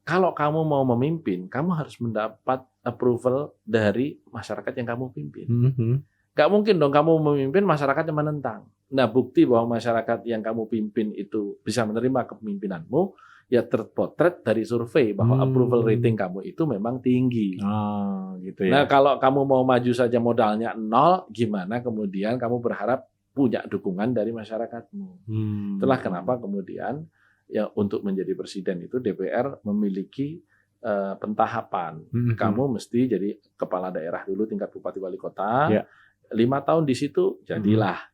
kalau kamu mau memimpin, kamu harus mendapat approval dari masyarakat yang kamu pimpin. Nggak mungkin dong kamu memimpin masyarakat yang menentang. Nah, bukti bahwa masyarakat yang kamu pimpin itu bisa menerima kepemimpinanmu, ya terpotret dari survei bahwa approval rating kamu itu memang tinggi. Gitu ya. Nah, kalau kamu mau maju saja modalnya 0, gimana kemudian kamu berharap punya dukungan dari masyarakatmu? Itulah kenapa kemudian ya untuk menjadi presiden itu DPR memiliki pentahapan. Kamu mesti jadi kepala daerah dulu tingkat bupati wali kota. 5 tahun di situ jadilah.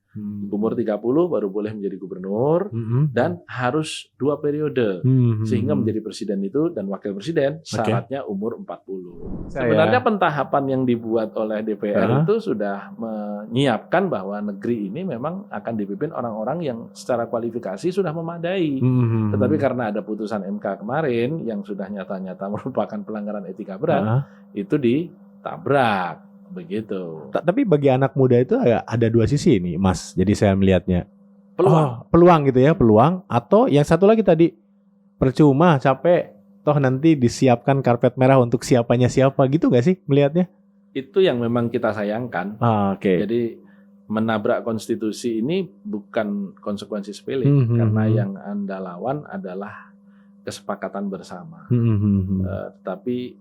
Umur 30 baru boleh menjadi gubernur dan harus 2 periode sehingga menjadi presiden itu dan wakil presiden syaratnya umur 40. Sebenarnya pentahapan yang dibuat oleh DPR itu sudah menyiapkan bahwa negeri ini memang akan dipimpin orang-orang yang secara kualifikasi sudah memadai. Tetapi karena ada putusan MK kemarin yang sudah nyata-nyata merupakan pelanggaran etika berat, itu ditabrak. Begitu. Tapi bagi anak muda itu ada 2 sisi ini, Mas. Jadi saya melihatnya peluang gitu ya, peluang. Atau yang satu lagi tadi, percuma, capek, toh nanti disiapkan karpet merah untuk siapanya siapa, gitu nggak sih melihatnya? Itu yang memang kita sayangkan. Jadi menabrak konstitusi ini bukan konsekuensi sepele, karena yang Anda lawan adalah kesepakatan bersama. Tapi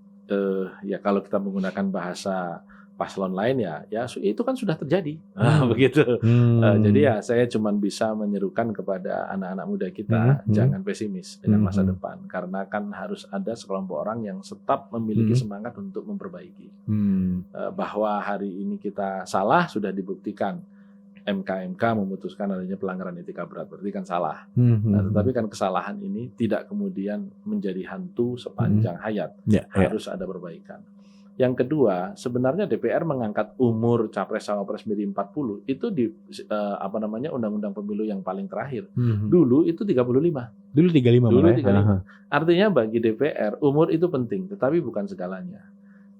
ya kalau kita menggunakan bahasa paslon lain ya itu kan sudah terjadi. Begitu. Jadi ya saya cuma bisa menyerukan kepada anak-anak muda kita jangan pesimis dengan masa depan, karena kan harus ada sekelompok orang yang tetap memiliki semangat untuk memperbaiki. Bahwa hari ini kita salah sudah dibuktikan. MK memutuskan adanya pelanggaran etika berat, berarti kan salah. Nah, tetapi kan kesalahan ini tidak kemudian menjadi hantu sepanjang hayat. Harus ada perbaikan. Yang kedua, sebenarnya DPR mengangkat umur capres-cawapres menjadi 40 itu di undang-undang pemilu yang paling terakhir. Dulu itu 35. Dulu 35. Dulu 35. Artinya bagi DPR umur itu penting, tetapi bukan segalanya.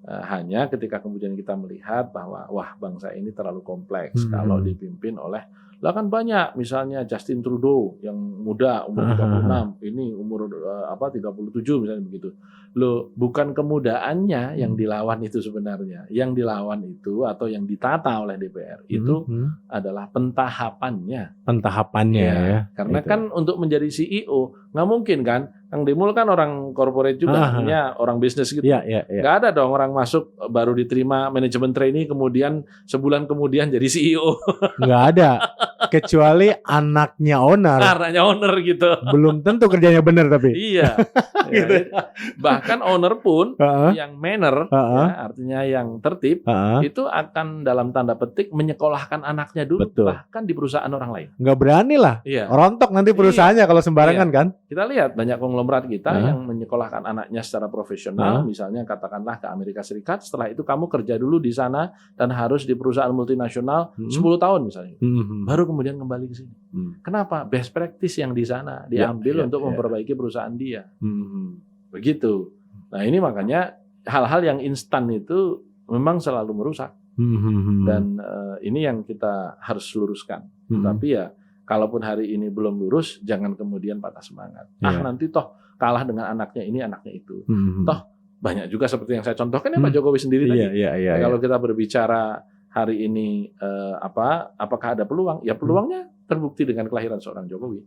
Hanya ketika kemudian kita melihat bahwa bangsa ini terlalu kompleks kalau dipimpin oleh kan banyak, misalnya Justin Trudeau yang muda umur 36, ini umur 37 misalnya begitu. Bukan kemudaannya yang dilawan itu sebenarnya. Yang dilawan itu atau yang ditata oleh DPR itu adalah pentahapannya. Ya. Karena kan untuk menjadi CEO nggak mungkin kan. Kang Demul kan orang corporate juga, artinya orang bisnis gitu. Nggak ada dong orang masuk baru diterima manajemen trainee kemudian sebulan kemudian jadi CEO. Nggak ada. Kecuali anaknya owner. Anaknya owner gitu. Belum tentu kerjanya benar tapi. Iya. Gitu. Bahkan owner pun yang manner, artinya yang tertib, itu akan dalam tanda petik menyekolahkan anaknya dulu. Betul. Bahkan di perusahaan orang lain. Nggak berani lah. Rontok nanti perusahaannya kalau sembarangan kan. Kita lihat banyak konglomerat kita yang menyekolahkan anaknya secara profesional, misalnya katakanlah ke Amerika Serikat, setelah itu kamu kerja dulu di sana dan harus di perusahaan multinasional 10 tahun misalnya. Baru kemudian kembali ke sini. Kenapa? Best practice yang di sana diambil untuk memperbaiki perusahaan dia. Begitu. Nah, ini makanya hal-hal yang instan itu memang selalu merusak. Dan ini yang kita harus luruskan. Tapi ya kalaupun hari ini belum lurus, jangan kemudian patah semangat. Nanti toh kalah dengan anaknya ini, anaknya itu. Toh banyak juga seperti yang saya contohkan ya Pak Jokowi sendiri tadi. Kalau kita berbicara hari ini apakah ada peluang? Ya peluangnya terbukti dengan kelahiran seorang Jokowi.